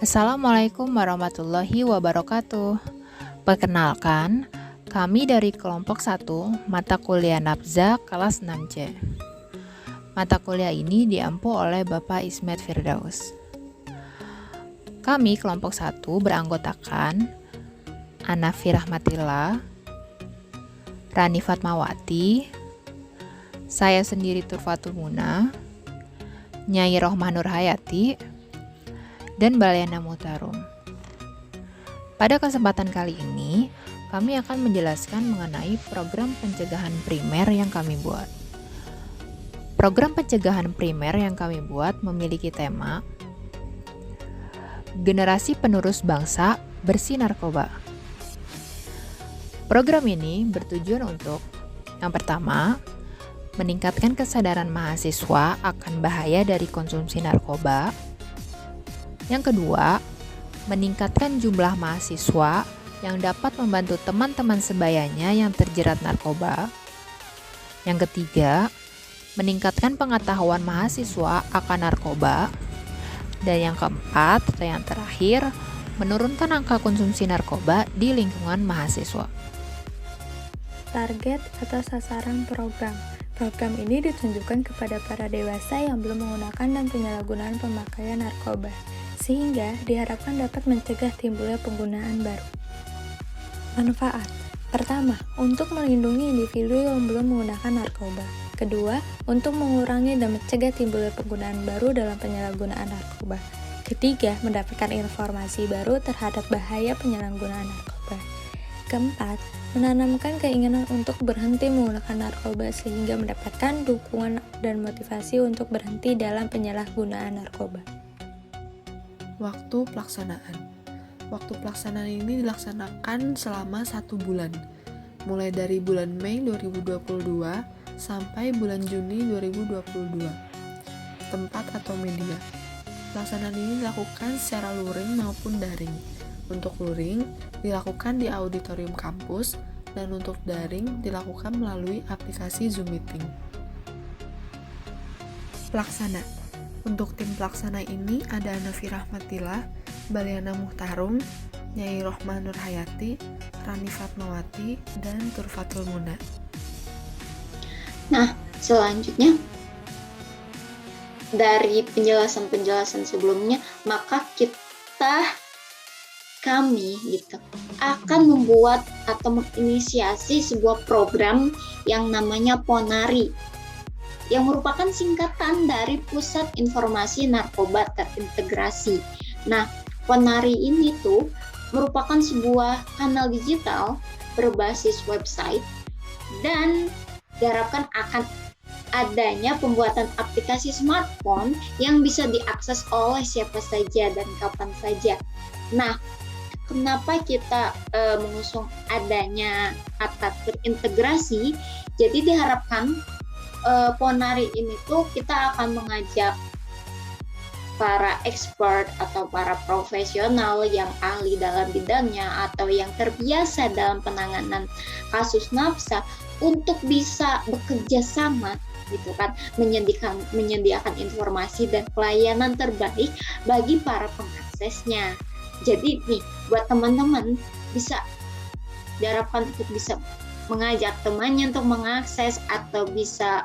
Assalamualaikum warahmatullahi wabarakatuh. Perkenalkan, kami dari kelompok 1 mata kuliah Nafza kelas 6C. Mata kuliah ini diampu oleh Bapak Ismet Firdaus. Kami kelompok 1 beranggotakan Anafi Rahmatillah, Rani Fatmawati, saya sendiri Turfatul Muna, Nyai Rohmah Nur Hayati, dan Balyana Muhtarum. Pada kesempatan kali ini, kami akan menjelaskan mengenai program pencegahan primer yang kami buat. Program pencegahan primer yang kami buat memiliki tema Generasi Penerus Bangsa Bersih Narkoba. Program ini bertujuan untuk yang pertama, meningkatkan kesadaran mahasiswa akan bahaya dari konsumsi narkoba. Yang kedua, meningkatkan jumlah mahasiswa yang dapat membantu teman-teman sebayanya yang terjerat narkoba. Yang ketiga, meningkatkan pengetahuan mahasiswa akan narkoba. Dan yang keempat atau yang terakhir, menurunkan angka konsumsi narkoba di lingkungan mahasiswa. Target atau sasaran program. Program ini ditunjukkan kepada para dewasa yang belum menggunakan dan penyalahgunaan pemakaian narkoba, sehingga diharapkan dapat mencegah timbulnya penggunaan baru. Manfaat. Pertama, untuk melindungi individu yang belum menggunakan narkoba. Kedua, untuk mengurangi dan mencegah timbulnya penggunaan baru dalam penyalahgunaan narkoba. Ketiga, mendapatkan informasi baru terhadap bahaya penyalahgunaan narkoba. Keempat, menanamkan keinginan untuk berhenti menggunakan narkoba sehingga mendapatkan dukungan dan motivasi untuk berhenti dalam penyalahgunaan narkoba. Waktu pelaksanaan. Waktu pelaksanaan ini dilaksanakan selama 1 bulan, mulai dari bulan Mei 2022 sampai bulan Juni 2022. Tempat atau media. Pelaksanaan ini dilakukan secara luring maupun daring. Untuk luring dilakukan di auditorium kampus dan untuk daring dilakukan melalui aplikasi Zoom Meeting. Pelaksana. Untuk tim pelaksana ini ada Anafi Rahmatillah, Balyana Muhtarum, Nyai Rohmah Nur Hayati, Rani Fatmawati, dan Turfatul Muna. Nah, selanjutnya dari penjelasan-penjelasan sebelumnya, maka kami akan membuat atau menginisiasi sebuah program yang namanya Ponari, yang merupakan singkatan dari Pusat Informasi Narkoba Terintegrasi. Nah, Ponari ini tuh merupakan sebuah kanal digital berbasis website dan diharapkan akan adanya pembuatan aplikasi smartphone yang bisa diakses oleh siapa saja dan kapan saja. Nah, kenapa kita mengusung adanya kata terintegrasi? Jadi diharapkan Ponari ini tuh kita akan mengajak para expert atau para profesional yang ahli dalam bidangnya atau yang terbiasa dalam penanganan kasus nafsa untuk bisa bekerja sama gitu kan, menyediakan informasi dan pelayanan terbaik bagi para pengaksesnya. Jadi nih, buat teman-teman bisa diharapkan untuk bisa mengajak temannya untuk mengakses atau bisa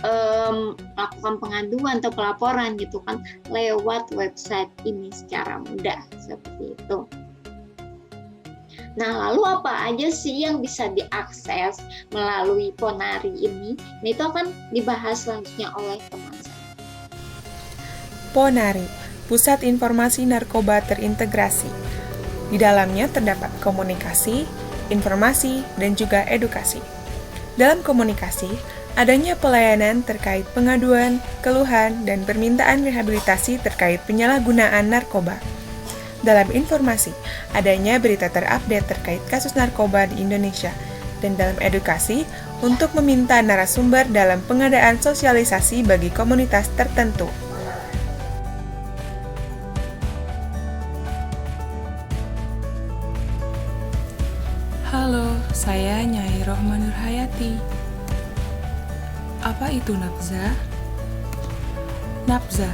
melakukan pengaduan atau pelaporan gitu kan lewat website ini secara mudah seperti itu. Nah, lalu apa aja sih yang bisa diakses melalui Ponari ini? Nah, itu akan dibahas selanjutnya oleh teman saya. Ponari, Pusat Informasi Narkoba Terintegrasi. Di dalamnya terdapat komunikasi, informasi, dan juga edukasi. Dalam komunikasi, adanya pelayanan terkait pengaduan, keluhan, dan permintaan rehabilitasi terkait penyalahgunaan narkoba. Dalam informasi, adanya berita terupdate terkait kasus narkoba di Indonesia. Dan dalam edukasi, untuk meminta narasumber dalam pengadaan sosialisasi bagi komunitas tertentu. Halo, saya Nyai Rohmah Nur Hayati. Apa itu nafza? Nafza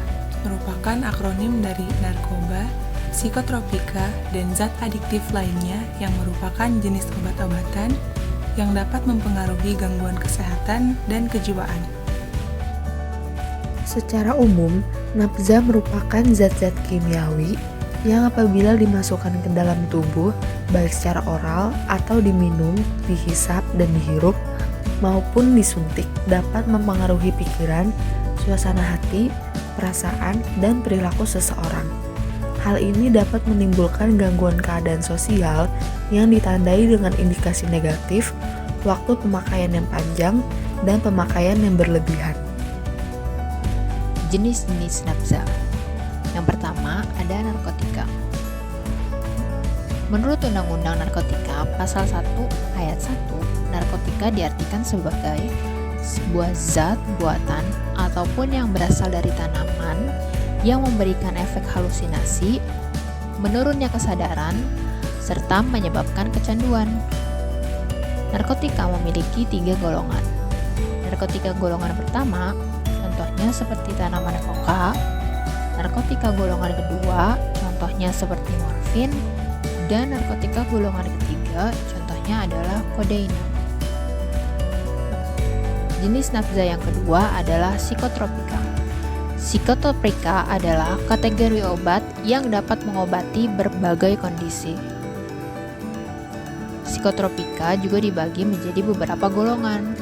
merupakan akronim dari narkoba, psikotropika, dan zat adiktif lainnya yang merupakan jenis obat-obatan yang dapat mempengaruhi gangguan kesehatan dan kejiwaan. Secara umum, nafza merupakan zat-zat kimiawi yang apabila dimasukkan ke dalam tubuh, baik secara oral atau diminum, dihisap, dan dihirup, maupun disuntik, dapat mempengaruhi pikiran, suasana hati, perasaan, dan perilaku seseorang. Hal ini dapat menimbulkan gangguan keadaan sosial yang ditandai dengan indikasi negatif, waktu pemakaian yang panjang, dan pemakaian yang berlebihan. Jenis-jenis nafza. Yang pertama, ada narkotika. Menurut Undang-Undang Narkotika Pasal 1 Ayat 1, narkotika diartikan sebagai sebuah zat buatan ataupun yang berasal dari tanaman yang memberikan efek halusinasi, menurunnya kesadaran, serta menyebabkan kecanduan. Narkotika memiliki 3 golongan. Narkotika golongan pertama, contohnya seperti tanaman koka. Narkotika golongan kedua, contohnya seperti morfin. Dan narkotika golongan ketiga, contohnya adalah kodeina. Jenis nafza yang kedua adalah psikotropika. Psikotropika adalah kategori obat yang dapat mengobati berbagai kondisi. Psikotropika juga dibagi menjadi beberapa golongan.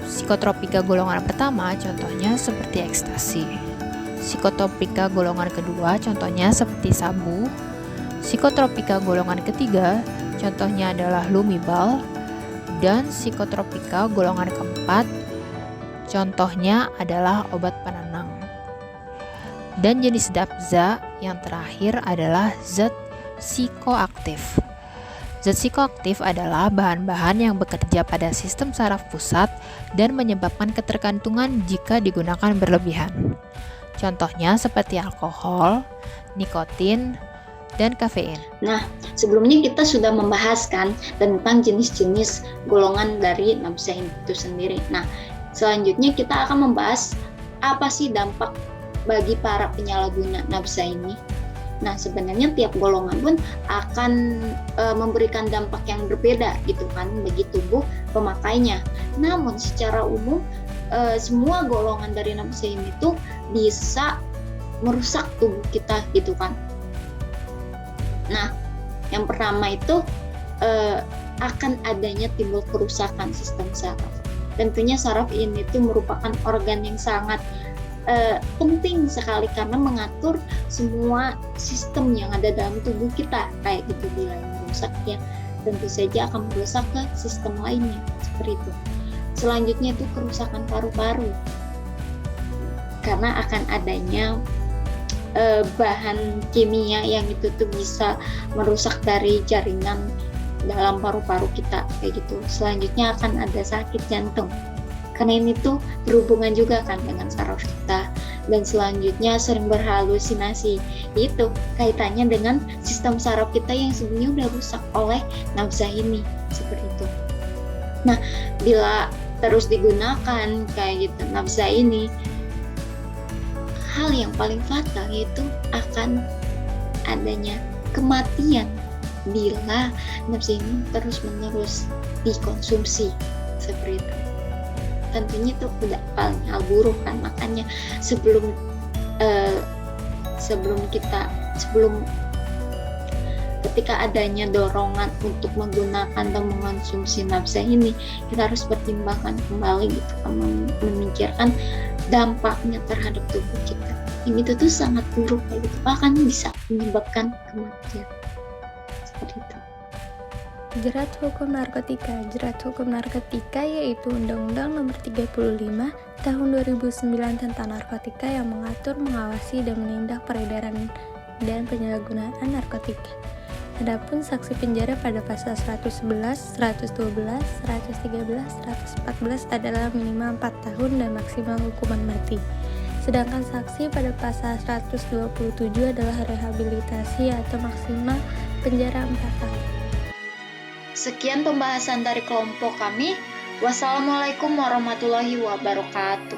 Psikotropika golongan pertama contohnya seperti ekstasi. Psikotropika golongan kedua contohnya seperti sabu. Psikotropika golongan ketiga contohnya adalah lumibal. Dan psikotropika golongan keempat contohnya adalah obat penenang. Dan jenis nafza yang terakhir adalah zat psikoaktif. Zat psikoaktif adalah bahan-bahan yang bekerja pada sistem saraf pusat dan menyebabkan ketergantungan jika digunakan berlebihan. Contohnya seperti alkohol, nikotin, dan kafein. Nah, sebelumnya kita sudah membahaskan tentang jenis-jenis golongan dari nafza itu sendiri. Nah, selanjutnya kita akan membahas apa sih dampak bagi para penyalahguna nafza ini. Nah, sebenarnya tiap golongan pun akan memberikan dampak yang berbeda gitu kan bagi tubuh pemakainya. Namun secara umum semua golongan dari nafza ini tuh bisa merusak tubuh kita gitu kan. Nah, yang pertama itu akan adanya timbul kerusakan sistem saraf. Tentunya saraf ini tuh merupakan organ yang sangat penting sekali karena mengatur semua sistem yang ada dalam tubuh kita. Kayak gitu, bila yang rusak ya tentu saja akan merusak ke sistem lainnya seperti itu. Selanjutnya itu kerusakan paru-paru karena akan adanya bahan kimia yang itu tuh bisa merusak dari jaringan dalam paru-paru kita kayak gitu. Selanjutnya akan ada sakit jantung karena ini tuh berhubungan juga kan dengan saraf kita. Dan selanjutnya sering berhalusinasi, itu kaitannya dengan sistem saraf kita yang sebenarnya udah rusak oleh nafza ini seperti itu. Nah, bila terus digunakan kayak gitu nafza ini, hal yang paling fatal yaitu akan adanya kematian bila nafza ini terus-menerus dikonsumsi seperti itu. Tentunya itu udah paling hal buruk kan, makanya sebelum ketika adanya dorongan untuk menggunakan dan mengonsumsi nafza ini, kita harus pertimbangkan kembali gitu kan, memikirkan dampaknya terhadap tubuh kita. Ini tuh sangat buruk kayak gitu, bahkan bisa menyebabkan kematian seperti itu. Jerat hukum narkotika. Jerat hukum narkotika yaitu Undang-Undang Nomor 35 Tahun 2009 tentang narkotika yang mengatur, mengawasi, dan menindak peredaran dan penyalahgunaan narkotika. Adapun sanksi penjara pada pasal 111, 112, 113, 114 adalah minimal 4 tahun dan maksimal hukuman mati. Sedangkan sanksi pada pasal 127 adalah rehabilitasi atau maksimal penjara 4 tahun. Sekian pembahasan dari kelompok kami. Wassalamualaikum warahmatullahi wabarakatuh.